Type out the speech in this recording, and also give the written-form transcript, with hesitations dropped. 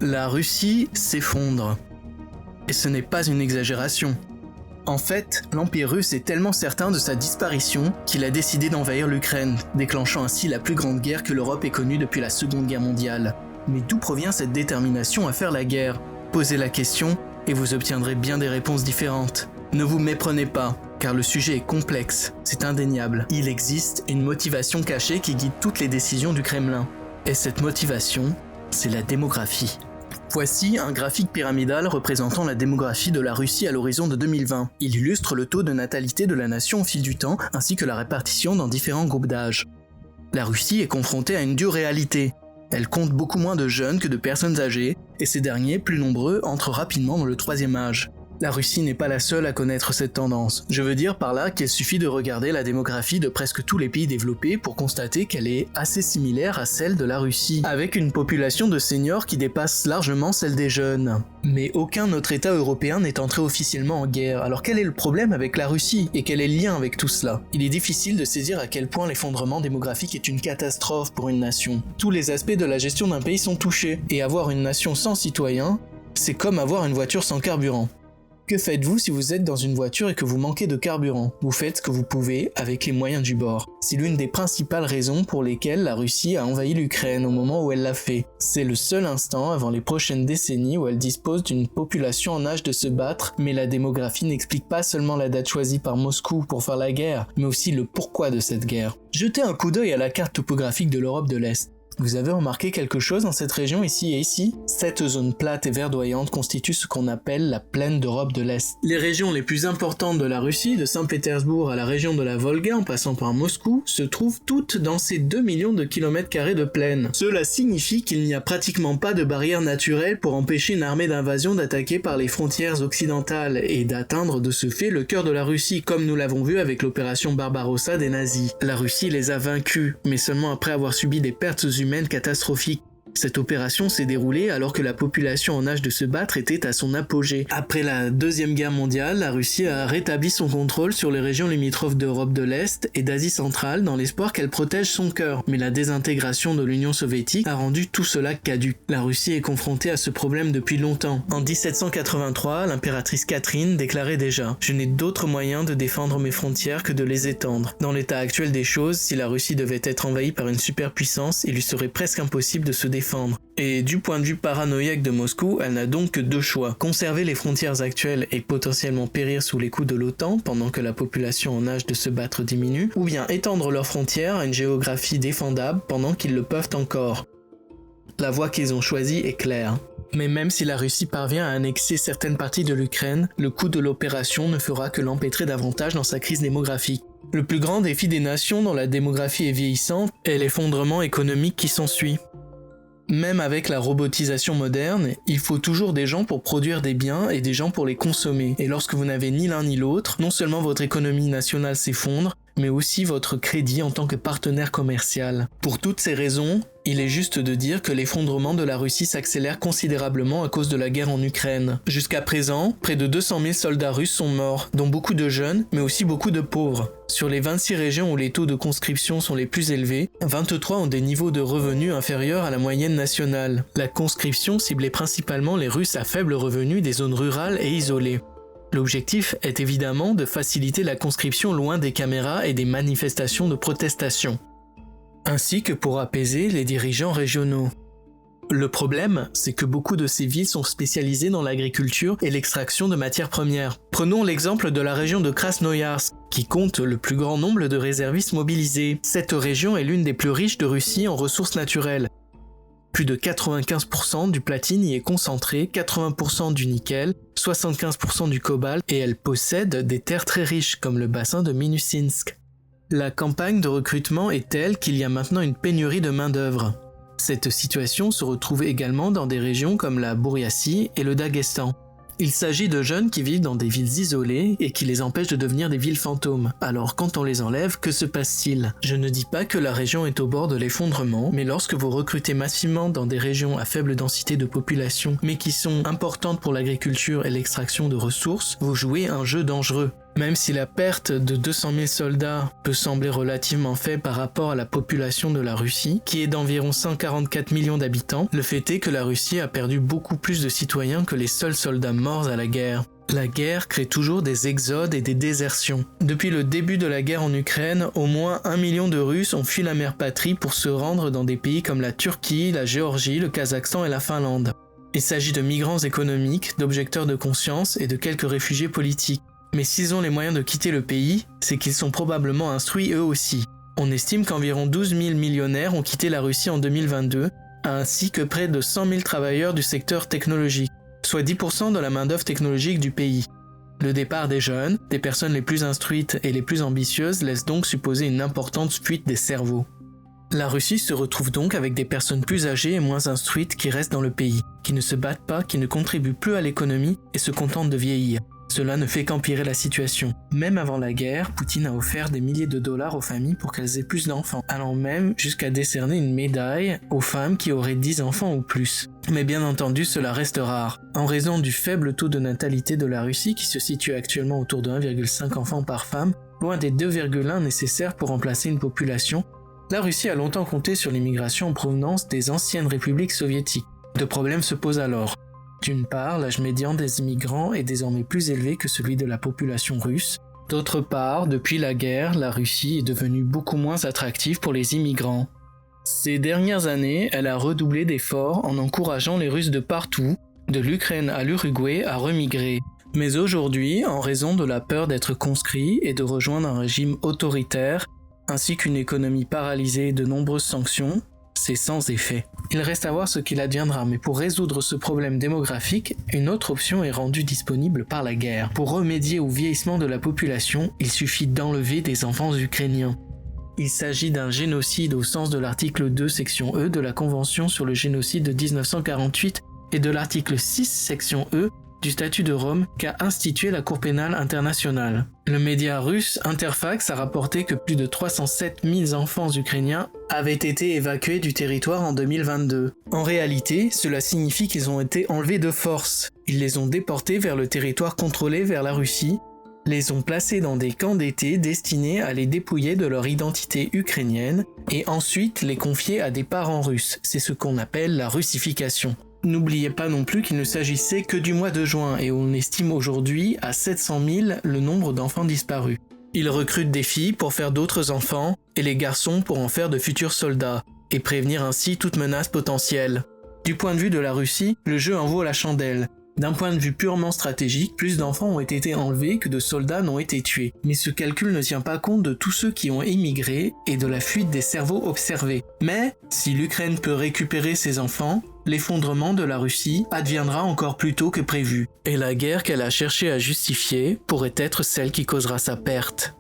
La Russie s'effondre. Et ce n'est pas une exagération. En fait, l'Empire russe est tellement certain de sa disparition qu'il a décidé d'envahir l'Ukraine, déclenchant ainsi la plus grande guerre que l'Europe ait connue depuis la Seconde Guerre mondiale. Mais d'où provient cette détermination à faire la guerre ? Posez la question et vous obtiendrez bien des réponses différentes. Ne vous méprenez pas, car le sujet est complexe, c'est indéniable. Il existe une motivation cachée qui guide toutes les décisions du Kremlin. Et cette motivation, c'est la démographie. Voici un graphique pyramidal représentant la démographie de la Russie à l'horizon de 2020. Il illustre le taux de natalité de la nation au fil du temps, ainsi que la répartition dans différents groupes d'âge. La Russie est confrontée à une dure réalité. Elle compte beaucoup moins de jeunes que de personnes âgées, et ces derniers, plus nombreux, entrent rapidement dans le troisième âge. La Russie n'est pas la seule à connaître cette tendance. Je veux dire par là qu'il suffit de regarder la démographie de presque tous les pays développés pour constater qu'elle est assez similaire à celle de la Russie, avec une population de seniors qui dépasse largement celle des jeunes. Mais aucun autre État européen n'est entré officiellement en guerre, alors quel est le problème avec la Russie et quel est le lien avec tout cela ? Il est difficile de saisir à quel point l'effondrement démographique est une catastrophe pour une nation. Tous les aspects de la gestion d'un pays sont touchés, et avoir une nation sans citoyens, c'est comme avoir une voiture sans carburant. Que faites-vous si vous êtes dans une voiture et que vous manquez de carburant ? Vous faites ce que vous pouvez avec les moyens du bord. C'est l'une des principales raisons pour lesquelles la Russie a envahi l'Ukraine au moment où elle l'a fait. C'est le seul instant avant les prochaines décennies où elle dispose d'une population en âge de se battre, mais la démographie n'explique pas seulement la date choisie par Moscou pour faire la guerre, mais aussi le pourquoi de cette guerre. Jetez un coup d'œil à la carte topographique de l'Europe de l'Est. Vous avez remarqué quelque chose dans cette région ici et ici ? Cette zone plate et verdoyante constitue ce qu'on appelle la plaine d'Europe de l'Est. Les régions les plus importantes de la Russie, de Saint-Pétersbourg à la région de la Volga en passant par Moscou, se trouvent toutes dans ces 2 millions de kilomètres carrés de plaine. Cela signifie qu'il n'y a pratiquement pas de barrière naturelle pour empêcher une armée d'invasion d'attaquer par les frontières occidentales et d'atteindre de ce fait le cœur de la Russie, comme nous l'avons vu avec l'opération Barbarossa des nazis. La Russie les a vaincus, mais seulement après avoir subi des pertes humaines catastrophique. Cette opération s'est déroulée alors que la population en âge de se battre était à son apogée. Après la Deuxième Guerre mondiale, la Russie a rétabli son contrôle sur les régions limitrophes d'Europe de l'Est et d'Asie centrale dans l'espoir qu'elle protège son cœur. Mais la désintégration de l'Union soviétique a rendu tout cela caduc. La Russie est confrontée à ce problème depuis longtemps. En 1783, l'impératrice Catherine déclarait déjà « Je n'ai d'autre moyen de défendre mes frontières que de les étendre. Dans l'état actuel des choses, si la Russie devait être envahie par une superpuissance, il lui serait presque impossible de se défendre. Et du point de vue paranoïaque de Moscou, elle n'a donc que deux choix. Conserver les frontières actuelles et potentiellement périr sous les coups de l'OTAN pendant que la population en âge de se battre diminue, ou bien étendre leurs frontières à une géographie défendable pendant qu'ils le peuvent encore. La voie qu'ils ont choisie est claire. Mais même si la Russie parvient à annexer certaines parties de l'Ukraine, le coût de l'opération ne fera que l'empêtrer davantage dans sa crise démographique. Le plus grand défi des nations dont la démographie est vieillissante est l'effondrement économique qui s'ensuit. Même avec la robotisation moderne, il faut toujours des gens pour produire des biens et des gens pour les consommer. Et lorsque vous n'avez ni l'un ni l'autre, non seulement votre économie nationale s'effondre, mais aussi votre crédit en tant que partenaire commercial. Pour toutes ces raisons, il est juste de dire que l'effondrement de la Russie s'accélère considérablement à cause de la guerre en Ukraine. Jusqu'à présent, près de 200 000 soldats russes sont morts, dont beaucoup de jeunes, mais aussi beaucoup de pauvres. Sur les 26 régions où les taux de conscription sont les plus élevés, 23 ont des niveaux de revenus inférieurs à la moyenne nationale. La conscription ciblait principalement les Russes à faible revenu des zones rurales et isolées. L'objectif est évidemment de faciliter la conscription loin des caméras et des manifestations de protestation, ainsi que pour apaiser les dirigeants régionaux. Le problème, c'est que beaucoup de ces villes sont spécialisées dans l'agriculture et l'extraction de matières premières. Prenons l'exemple de la région de Krasnoïarsk, qui compte le plus grand nombre de réservistes mobilisés. Cette région est l'une des plus riches de Russie en ressources naturelles. Plus de 95% du platine y est concentré, 80% du nickel, 75% du cobalt, et elle possède des terres très riches comme le bassin de Minussinsk. La campagne de recrutement est telle qu'il y a maintenant une pénurie de main-d'œuvre. Cette situation se retrouve également dans des régions comme la Bouriatie et le Daghestan. Il s'agit de jeunes qui vivent dans des villes isolées et qui les empêchent de devenir des villes fantômes. Alors quand on les enlève, que se passe-t-il ? Je ne dis pas que la région est au bord de l'effondrement, mais lorsque vous recrutez massivement dans des régions à faible densité de population, mais qui sont importantes pour l'agriculture et l'extraction de ressources, vous jouez un jeu dangereux. Même si la perte de 200 000 soldats peut sembler relativement faible par rapport à la population de la Russie, qui est d'environ 144 millions d'habitants, le fait est que la Russie a perdu beaucoup plus de citoyens que les seuls soldats morts à la guerre. La guerre crée toujours des exodes et des désertions. Depuis le début de la guerre en Ukraine, au moins 1 million de Russes ont fui la mère patrie pour se rendre dans des pays comme la Turquie, la Géorgie, le Kazakhstan et la Finlande. Il s'agit de migrants économiques, d'objecteurs de conscience et de quelques réfugiés politiques. Mais s'ils ont les moyens de quitter le pays, c'est qu'ils sont probablement instruits eux aussi. On estime qu'environ 12 000 millionnaires ont quitté la Russie en 2022, ainsi que près de 100 000 travailleurs du secteur technologique, soit 10% de la main-d'œuvre technologique du pays. Le départ des jeunes, des personnes les plus instruites et les plus ambitieuses, laisse donc supposer une importante fuite des cerveaux. La Russie se retrouve donc avec des personnes plus âgées et moins instruites qui restent dans le pays, qui ne se battent pas, qui ne contribuent plus à l'économie et se contentent de vieillir. Cela ne fait qu'empirer la situation. Même avant la guerre, Poutine a offert des milliers de dollars aux familles pour qu'elles aient plus d'enfants, allant même jusqu'à décerner une médaille aux femmes qui auraient 10 enfants ou plus. Mais bien entendu, cela reste rare. En raison du faible taux de natalité de la Russie, qui se situe actuellement autour de 1,5 enfants par femme, loin des 2,1 nécessaires pour remplacer une population, la Russie a longtemps compté sur l'immigration en provenance des anciennes républiques soviétiques. Deux problèmes se posent alors. D'une part, l'âge médian des immigrants est désormais plus élevé que celui de la population russe. D'autre part, depuis la guerre, la Russie est devenue beaucoup moins attractive pour les immigrants. Ces dernières années, elle a redoublé d'efforts en encourageant les Russes de partout, de l'Ukraine à l'Uruguay, à remigrer. Mais aujourd'hui, en raison de la peur d'être conscrits et de rejoindre un régime autoritaire, ainsi qu'une économie paralysée et de nombreuses sanctions, c'est sans effet. Il reste à voir ce qu'il adviendra, mais pour résoudre ce problème démographique, une autre option est rendue disponible par la guerre. Pour remédier au vieillissement de la population, il suffit d'enlever des enfants ukrainiens. Il s'agit d'un génocide au sens de l'article 2, section E de la Convention sur le génocide de 1948 et de l'article 6, section E du statut de Rome qu'a institué la Cour pénale internationale. Le média russe Interfax a rapporté que plus de 307 000 enfants ukrainiens avaient été évacués du territoire en 2022. En réalité, cela signifie qu'ils ont été enlevés de force. Ils les ont déportés vers le territoire contrôlé vers la Russie, les ont placés dans des camps d'été destinés à les dépouiller de leur identité ukrainienne et ensuite les confier à des parents russes. C'est ce qu'on appelle la russification. N'oubliez pas non plus qu'il ne s'agissait que du mois de juin et on estime aujourd'hui à 700 000 le nombre d'enfants disparus. Ils recrutent des filles pour faire d'autres enfants et les garçons pour en faire de futurs soldats et prévenir ainsi toute menace potentielle. Du point de vue de la Russie, le jeu en vaut la chandelle. D'un point de vue purement stratégique, plus d'enfants ont été enlevés que de soldats n'ont été tués. Mais ce calcul ne tient pas compte de tous ceux qui ont émigré et de la fuite des cerveaux observés. Mais, si l'Ukraine peut récupérer ses enfants, l'effondrement de la Russie adviendra encore plus tôt que prévu. Et la guerre qu'elle a cherché à justifier pourrait être celle qui causera sa perte.